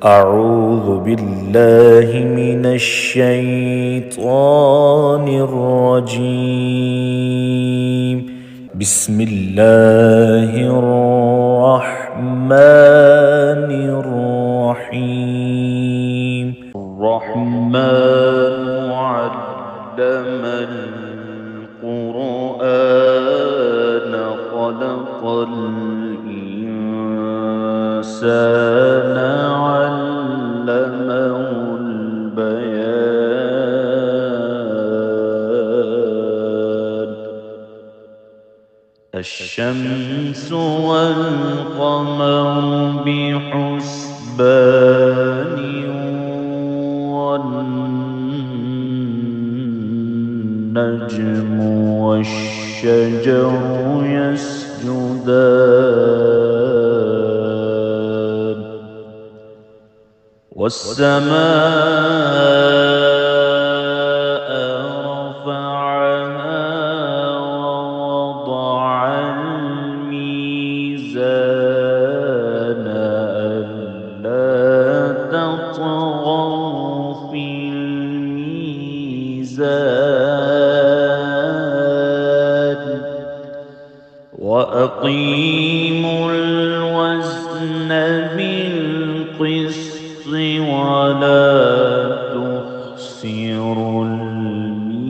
أعوذ بالله من الشيطان الرجيم. بسم الله الرحمن الرحيم. الرحمن علم القرآن خلق الإنسان علمه البيان. الشمس والقمر بحسبان والنجم والشجر يسجدان والسماء رفعها ووضع الميزان ألا تطغوا في الميزان وأقيموا الوزن بالقسط ولا تخسروا الميزان.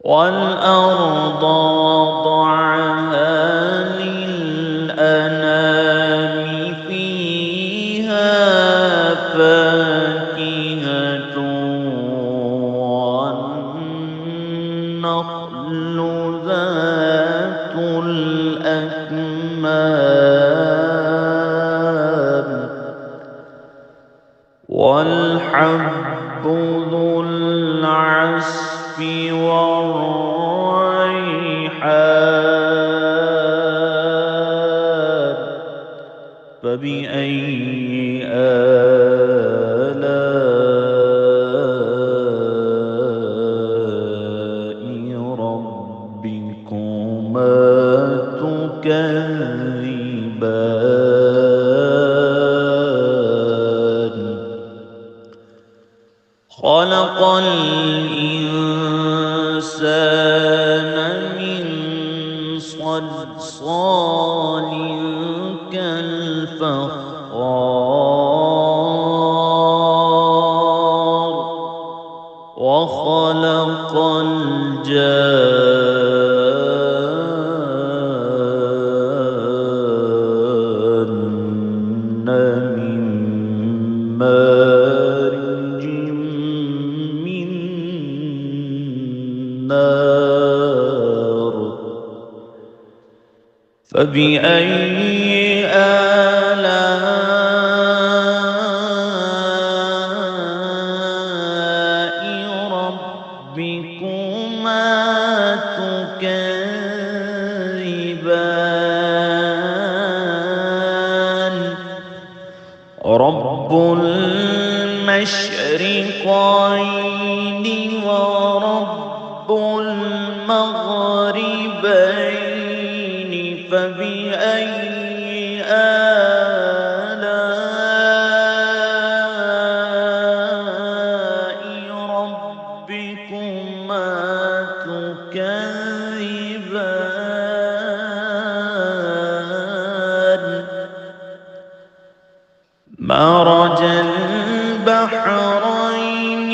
والأرض وضعها للأنام فيها فاكهة والنخل ذات الأكمام والحب ذو العصف والريحان. فبأي آلاء ربكما تكذبان. خلق الإنسان من صلصال كالفخار وخلق الجان من مارج من نار. فبأي آلاء ربكما تكذبان. رب المشرقين ورب المغربين. فبأي آلاء ربكما تكذبان. مرج البحرين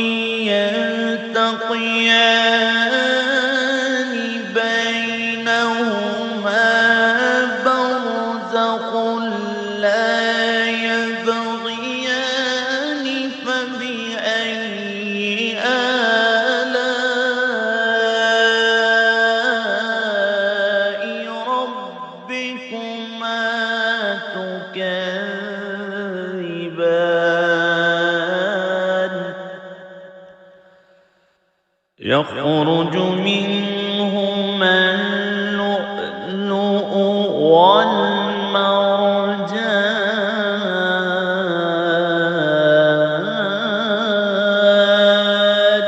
يلتقيان بينهما برزخ لا يبغيان. فبأي آلاء ربكما تكذبان. يخرج منهما اللؤلؤ والمرجان.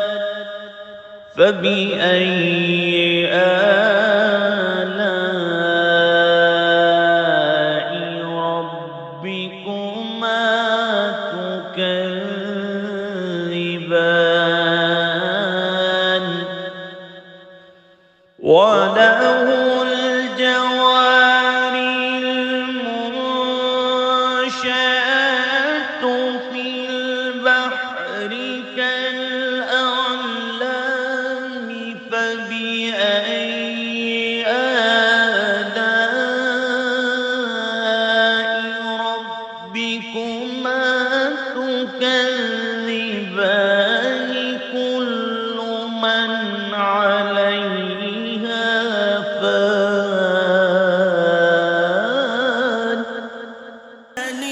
فبأي وله الجوار المنشآت في البحر كالأعلام فبأي آلاء ربكما تكذبان كل من عليها فان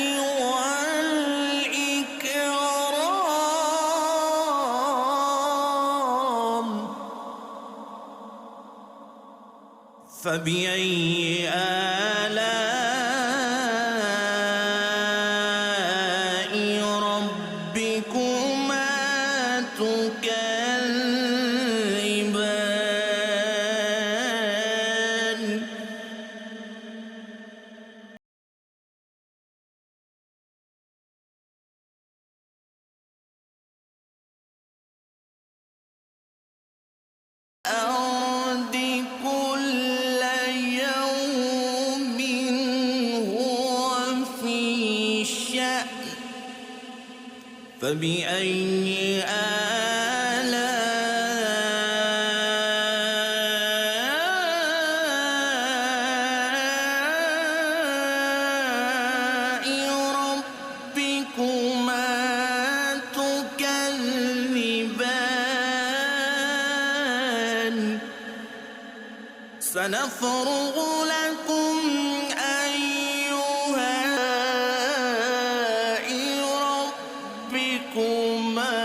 والإكرام فبأي آلاء ربكما تكذبان الأرض كل يوم هو في شأن فبأي آلاء ربكما تكذبان سنفرغ لكم أيها ربكما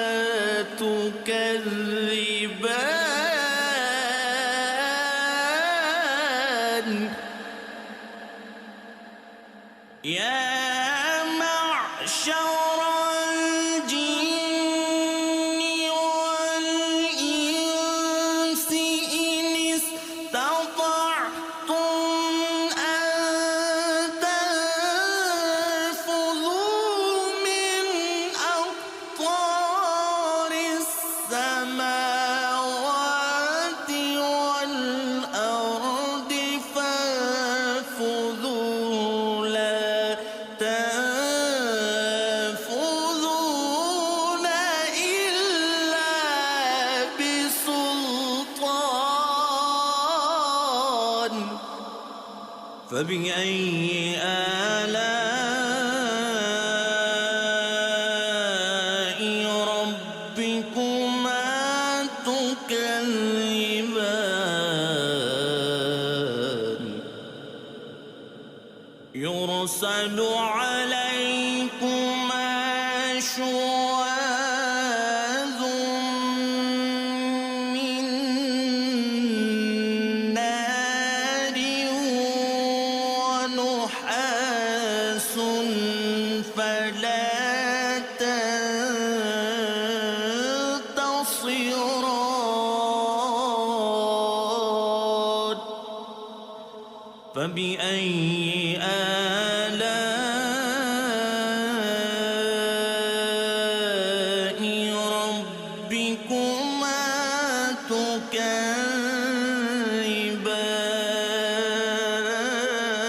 تكذبان يا معشر الجن والإنس إن استطعتم أن تنفذوا من أقطار السماوات والأرض فانفذوا لا تنفذون إلا بسلطان فبأي آلاء ربكما تكذبان يرسل عليكما شواظ من نار ونحاس فلا تنتصران فبأي آلاء ربكما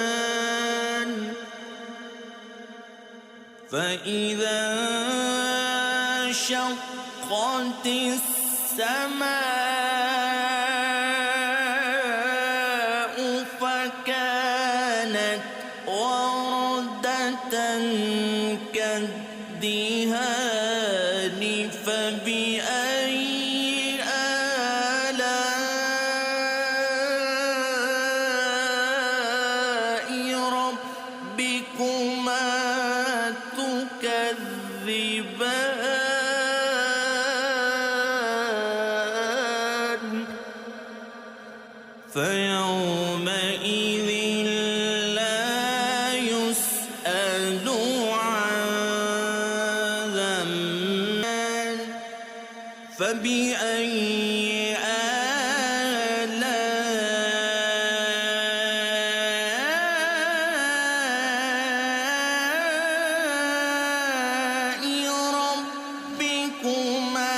تكذبان فإذا انشقت السماء فكانت وردة كالدهان فبأي آلاء ربكما تكذبان فيومئذ لا يسأل عن ذنب فبأي آلاء ربكما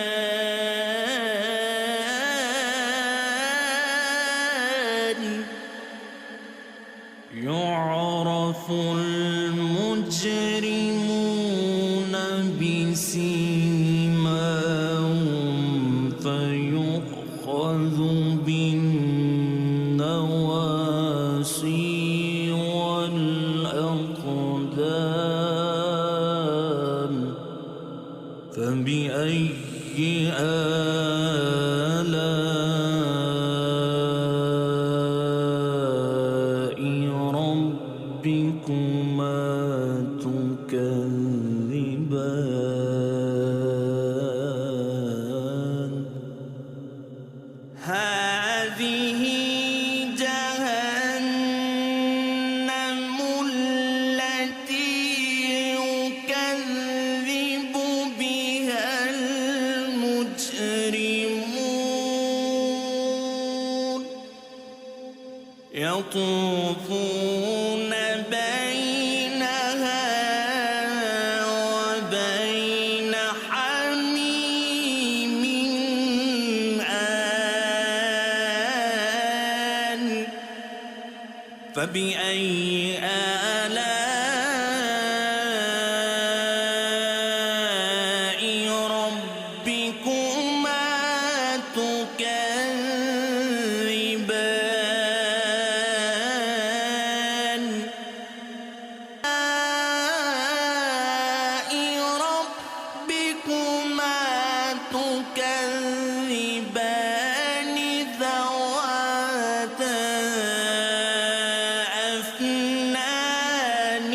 تكذبان آلاء ربكما تكذبان هذه جهنم التي يكذب بها المجرمون يطوفون بينها وبين حميم آن فبأي آلاء ربكما تكذبان ذواتا أفنان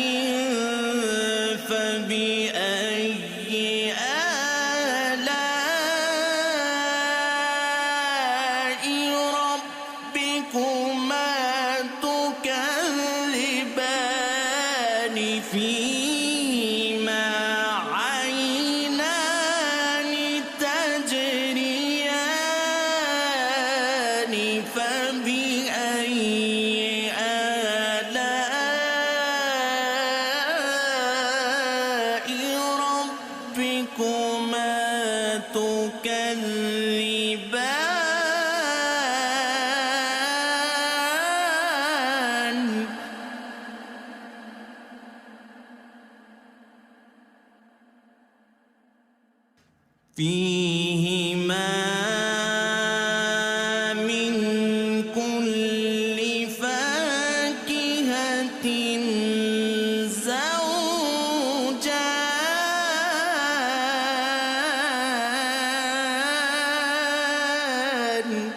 فبأي آلاء ربكما تكذبان فيهما عينان تجريان فبأي آلاء ربكما تكذبان فيهما من كل فاكهة زوجان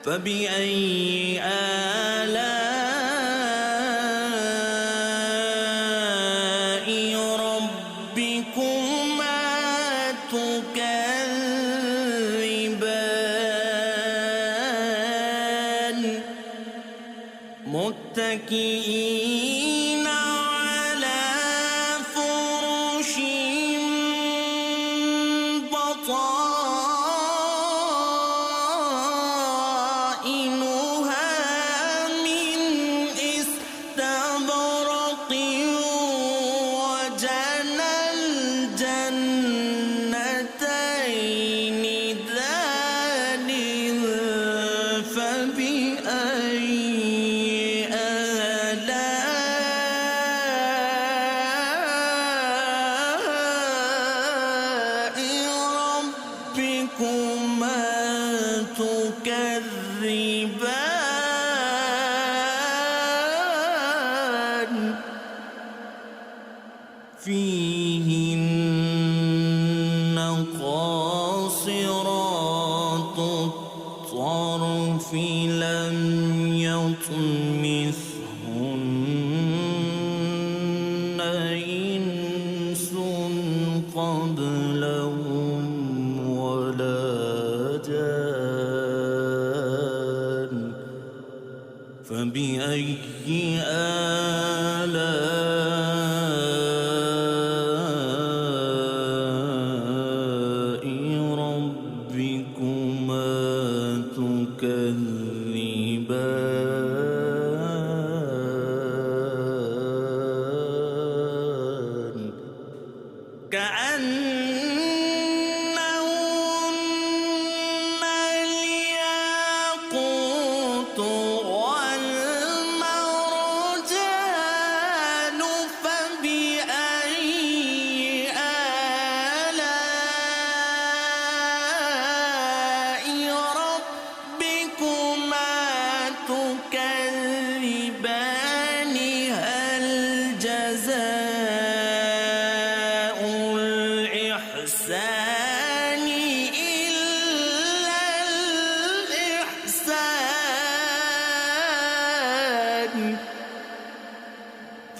فبأي آلاء ربكما تكذبان متكئين على فرش بطائنها من استبرق وجنى الجنتين دان فبأي آلاء ربكما تكذبان فيهن قاصرات الطرف لم يطمثهن إنس قبلهم ولا جان فبأي آلاء ربكما تكذبان كأنهن الياقوت والمرجان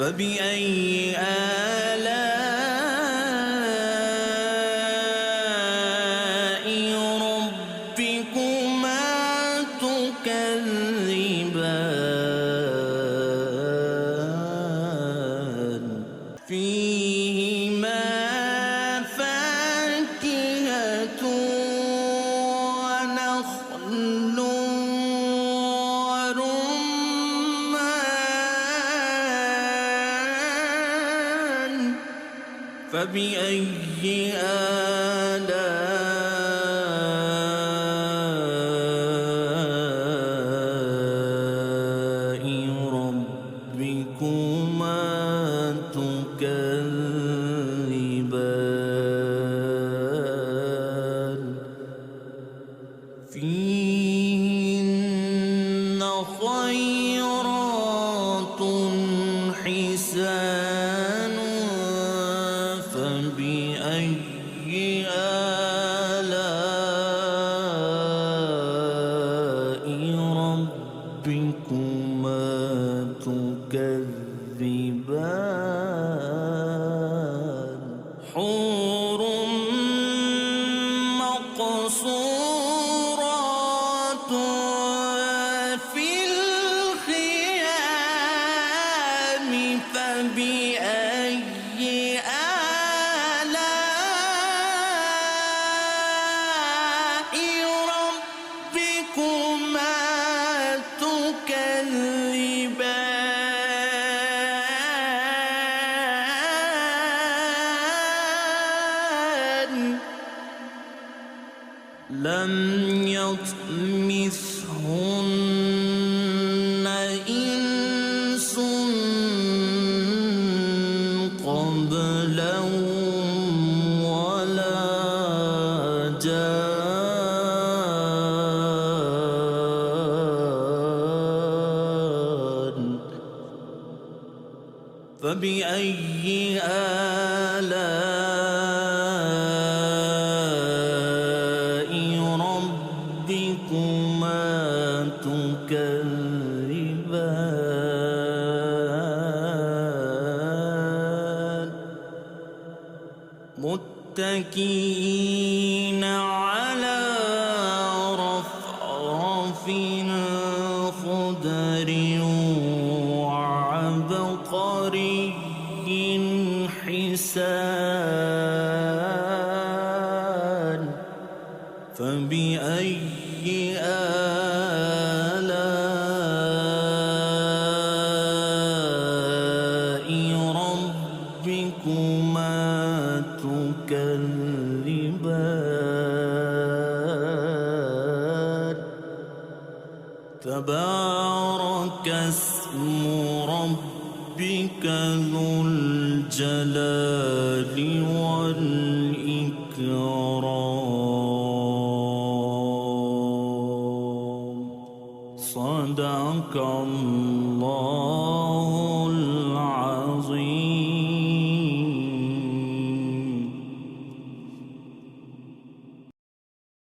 فبأي آلاء ربكما تكذبان فيهما فاكهة ونخل ورمان فبأي آلاء ربكما تكذبان فيهن خيرات حسان فبأي آلاء ربكما تكذبان حور مقصورات في الخيام فبأي آلاء ربكما تكذبان لم يطمثهن إنس قبلهم ولا جان فبأي آلاء ربكما تكذبان متكئين على رفرف خضر وعبقري حسان فبأي آلاء ربكما تكذبان تبارك اسم ربك ذو الجلال والإكرام صدق الله